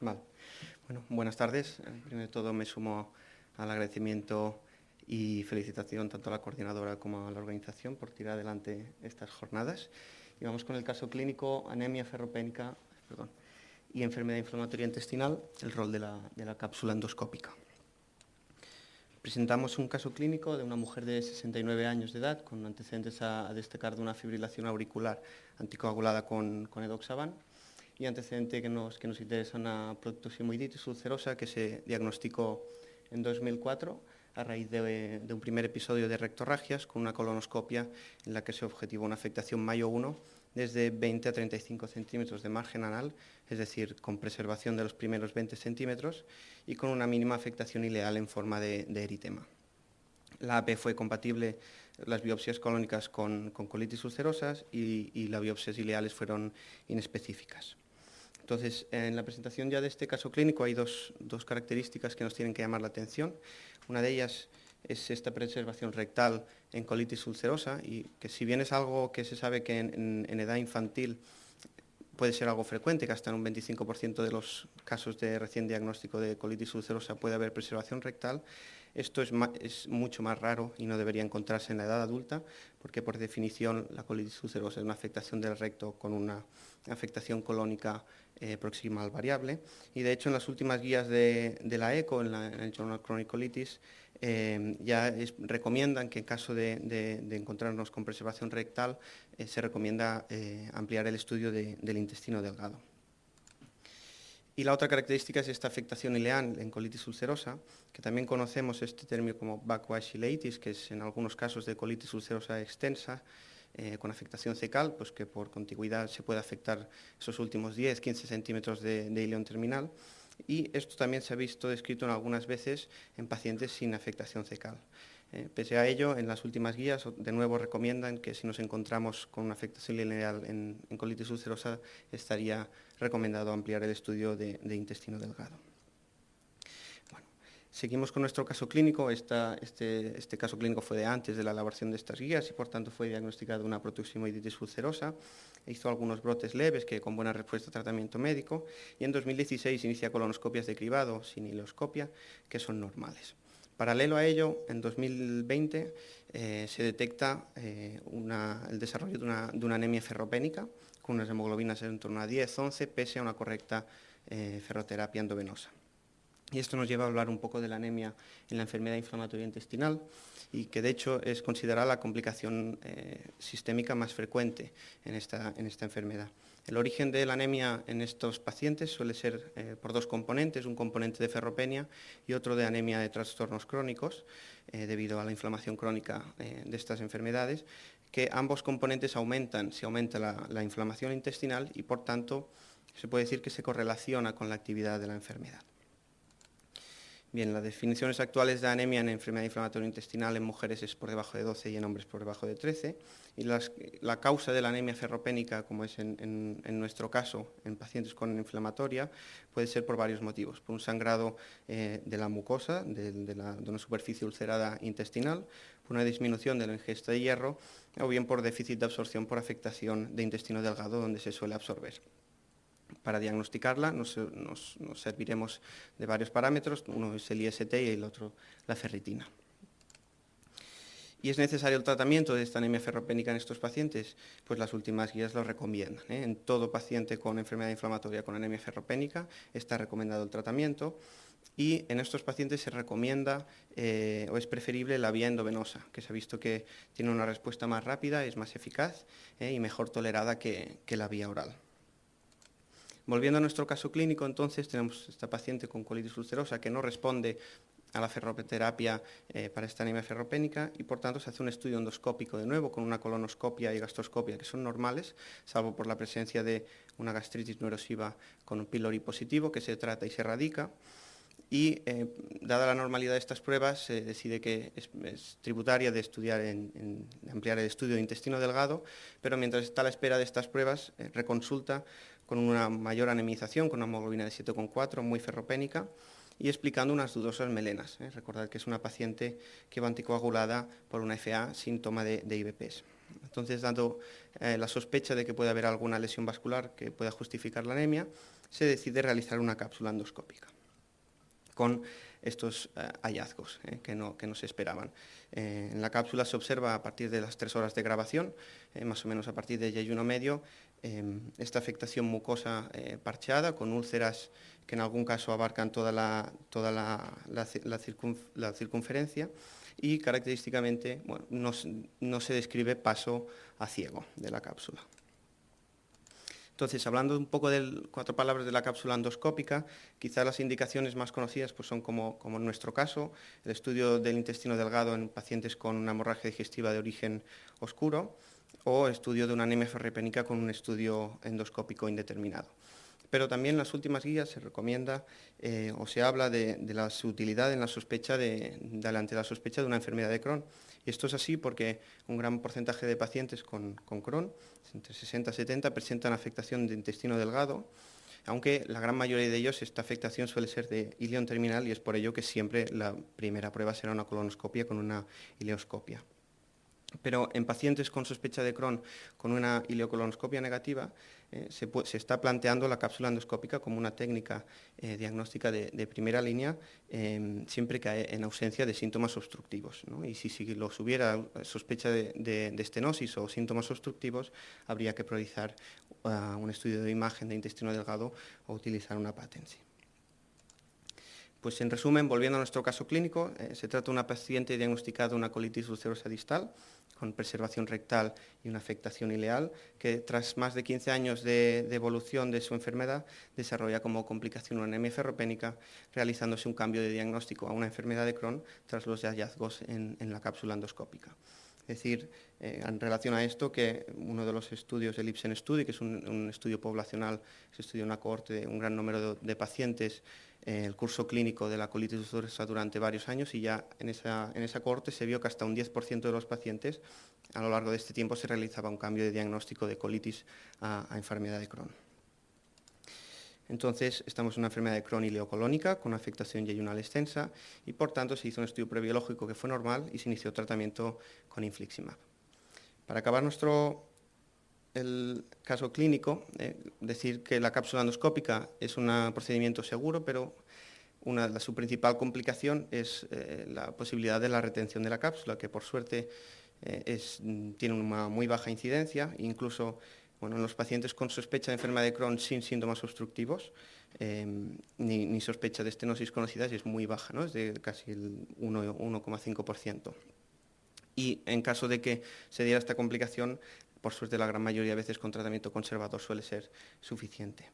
Vale. Bueno, buenas tardes. Primero de todo me sumo al agradecimiento y felicitación tanto a la coordinadora como a la organización por tirar adelante estas jornadas. Y vamos con el caso clínico, anemia ferropénica y enfermedad inflamatoria intestinal, el rol de la cápsula endoscópica. Presentamos un caso clínico de una mujer de 69 años de edad con antecedentes a destacar de una fibrilación auricular anticoagulada con edoxaban y antecedente que nos interesa una proctosigmoiditis ulcerosa que se diagnosticó en 2004 a raíz de un primer episodio de rectorragias con una colonoscopia en la que se objetivó una afectación Mayo 1 desde 20 a 35 centímetros de margen anal, es decir, con preservación de los primeros 20 centímetros y con una mínima afectación ileal en forma de eritema. La AP fue compatible, las biopsias colónicas con colitis ulcerosas y las biopsias ileales fueron inespecíficas. Entonces, en la presentación ya de este caso clínico hay dos características que nos tienen que llamar la atención. Una de ellas es esta preservación rectal en colitis ulcerosa y que si bien es algo que se sabe que en edad infantil puede ser algo frecuente, que hasta en un 25% de los casos de recién diagnóstico de colitis ulcerosa puede haber preservación rectal, esto es mucho más raro y no debería encontrarse en la edad adulta, porque por definición la colitis ulcerosa es una afectación del recto con una afectación colónica proximal variable. Y de hecho en las últimas guías de la ECO, en el Journal Chronic Colitis, recomiendan que en caso de encontrarnos con preservación rectal, se recomienda ampliar el estudio del intestino delgado. Y la otra característica es esta afectación ileal en colitis ulcerosa, que también conocemos este término como baculoileitis, que es en algunos casos de colitis ulcerosa extensa, con afectación cecal, pues que por contigüidad se puede afectar esos últimos 10-15 centímetros de ileón terminal. Y esto también se ha visto descrito en algunas veces en pacientes sin afectación cecal. Pese a ello, en las últimas guías, de nuevo recomiendan que si nos encontramos con una afectación ileal en colitis ulcerosa, estaría recomendado ampliar el estudio de intestino delgado. Bueno, seguimos con nuestro caso clínico. Este caso clínico fue de antes de la elaboración de estas guías y, por tanto, fue diagnosticado una proctosigmoiditis ulcerosa. Hizo algunos brotes leves que con buena respuesta a tratamiento médico y en 2016 inicia colonoscopias de cribado sin ileoscopia, que son normales. Paralelo a ello, en 2020 se detecta el desarrollo de una anemia ferropénica con unas hemoglobinas en torno a 10-11 pese a una correcta ferroterapia endovenosa. Y esto nos lleva a hablar un poco de la anemia en la enfermedad inflamatoria intestinal y que de hecho es considerada la complicación sistémica más frecuente en esta enfermedad. El origen de la anemia en estos pacientes suele ser por dos componentes, un componente de ferropenia y otro de anemia de trastornos crónicos, debido a la inflamación crónica de estas enfermedades, que ambos componentes aumentan si aumenta la inflamación intestinal y por tanto se puede decir que se correlaciona con la actividad de la enfermedad. Bien, las definiciones actuales de anemia en enfermedad inflamatoria intestinal en mujeres es por debajo de 12 y en hombres por debajo de 13. Y la causa de la anemia ferropénica, como es en nuestro caso, en pacientes con inflamatoria, puede ser por varios motivos. Por un sangrado de la mucosa, de una superficie ulcerada intestinal, por una disminución de la ingesta de hierro, o bien por déficit de absorción por afectación de intestino delgado, donde se suele absorber. Para diagnosticarla nos serviremos de varios parámetros, uno es el IST y el otro la ferritina. ¿Y es necesario el tratamiento de esta anemia ferropénica en estos pacientes? Pues las últimas guías lo recomiendan. En todo paciente con enfermedad inflamatoria con anemia ferropénica está recomendado el tratamiento y en estos pacientes se recomienda o es preferible la vía endovenosa, que se ha visto que tiene una respuesta más rápida, es más eficaz y mejor tolerada que la vía oral. Volviendo a nuestro caso clínico, entonces, tenemos esta paciente con colitis ulcerosa que no responde a la ferroterapia para esta anemia ferropénica y, por tanto, se hace un estudio endoscópico de nuevo con una colonoscopia y gastroscopia que son normales, salvo por la presencia de una gastritis no erosiva con un pylori positivo que se trata y se erradica. Y, dada la normalidad de estas pruebas, se decide que es tributaria de ampliar el estudio de intestino delgado, pero mientras está a la espera de estas pruebas, reconsulta con una mayor anemización, con una hemoglobina de 7,4, muy ferropénica, y explicando unas dudosas melenas. Recordad que es una paciente que va anticoagulada por una FA, síntoma de IBPs. Entonces, dando la sospecha de que puede haber alguna lesión vascular que pueda justificar la anemia, se decide realizar una cápsula endoscópica con estos hallazgos que no se esperaban. En la cápsula se observa a partir de las 3 horas de grabación, más o menos a partir de ayuno medio, esta afectación mucosa parcheada con úlceras que en algún caso abarcan toda la circunferencia y característicamente no se describe paso a ciego de la cápsula. Entonces, hablando un poco de 4 palabras de la cápsula endoscópica, quizás las indicaciones más conocidas pues, son como en nuestro caso, el estudio del intestino delgado en pacientes con una hemorragia digestiva de origen oscuro o estudio de una anemia ferropénica con un estudio endoscópico indeterminado. Pero también en las últimas guías se recomienda o se habla de la utilidad en la sospecha ante la sospecha de una enfermedad de Crohn. Y esto es así porque un gran porcentaje de pacientes con Crohn, entre 60 y 70, presentan afectación de intestino delgado, aunque la gran mayoría de ellos esta afectación suele ser de ileón terminal y es por ello que siempre la primera prueba será una colonoscopia con una ileoscopia. Pero en pacientes con sospecha de Crohn con una ileocolonoscopia negativa se está planteando la cápsula endoscópica como una técnica diagnóstica de primera línea siempre que en ausencia de síntomas obstructivos, ¿no? Y si los hubiera sospecha de estenosis o síntomas obstructivos, habría que priorizar un estudio de imagen de intestino delgado o utilizar una patency. Pues en resumen, volviendo a nuestro caso clínico, se trata de una paciente diagnosticada de una colitis ulcerosa distal con preservación rectal y una afectación ileal, que tras más de 15 años de evolución de su enfermedad, desarrolla como complicación una anemia ferropénica, realizándose un cambio de diagnóstico a una enfermedad de Crohn tras los hallazgos en la cápsula endoscópica. Es decir, en relación a esto, que uno de los estudios, el Ipsen Study, que es un estudio poblacional, se estudió una cohorte de un gran número de pacientes, el curso clínico de la colitis ulcerosa durante varios años y ya en esa cohorte se vio que hasta un 10% de los pacientes a lo largo de este tiempo se realizaba un cambio de diagnóstico de colitis a enfermedad de Crohn. Entonces, estamos en una enfermedad de Crohn ileocolónica con una afectación yeyunal extensa y, por tanto, se hizo un estudio prebiológico que fue normal y se inició tratamiento con infliximab. Para acabar el caso clínico, decir que la cápsula endoscópica es un procedimiento seguro, pero su principal complicación es la posibilidad de la retención de la cápsula, que por suerte tiene una muy baja incidencia, incluso en los pacientes con sospecha de enfermedad de Crohn sin síntomas obstructivos, ni sospecha de estenosis conocida, es muy baja, ¿no? Es de casi el 1,5%. Y en caso de que se diera esta complicación, por suerte la gran mayoría de veces con tratamiento conservador suele ser suficiente.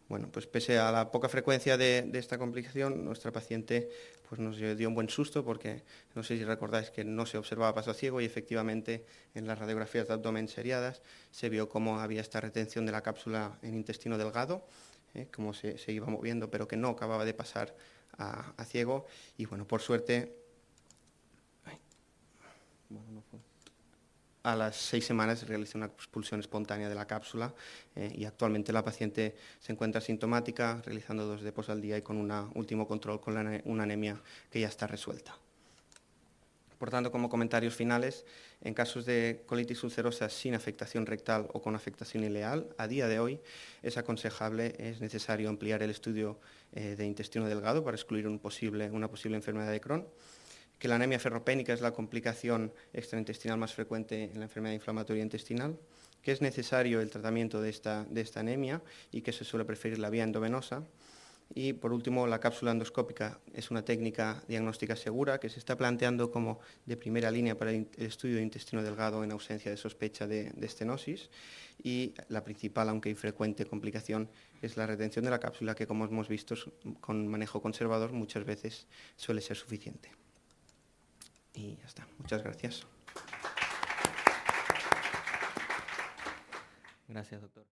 Bueno, pues pese a la poca frecuencia de esta complicación, nuestra paciente pues nos dio un buen susto porque no sé si recordáis que no se observaba paso a ciego y efectivamente en las radiografías de abdomen seriadas se vio cómo había esta retención de la cápsula en intestino delgado, cómo se iba moviendo pero que no acababa de pasar a ciego y bueno, por suerte a las 6 semanas se realiza una expulsión espontánea de la cápsula y actualmente la paciente se encuentra asintomática, realizando 2 depos al día y con un último control con una anemia que ya está resuelta. Por tanto, como comentarios finales, en casos de colitis ulcerosa sin afectación rectal o con afectación ileal, a día de hoy es aconsejable, es necesario ampliar el estudio de intestino delgado para excluir una posible enfermedad de Crohn, que la anemia ferropénica es la complicación extraintestinal más frecuente en la enfermedad inflamatoria intestinal, que es necesario el tratamiento de esta anemia y que se suele preferir la vía endovenosa. Y, por último, la cápsula endoscópica es una técnica diagnóstica segura que se está planteando como de primera línea para el estudio de intestino delgado en ausencia de sospecha de estenosis. Y la principal, aunque infrecuente, complicación es la retención de la cápsula, que, como hemos visto, con manejo conservador muchas veces suele ser suficiente. Y ya está. Muchas gracias. Gracias, doctor.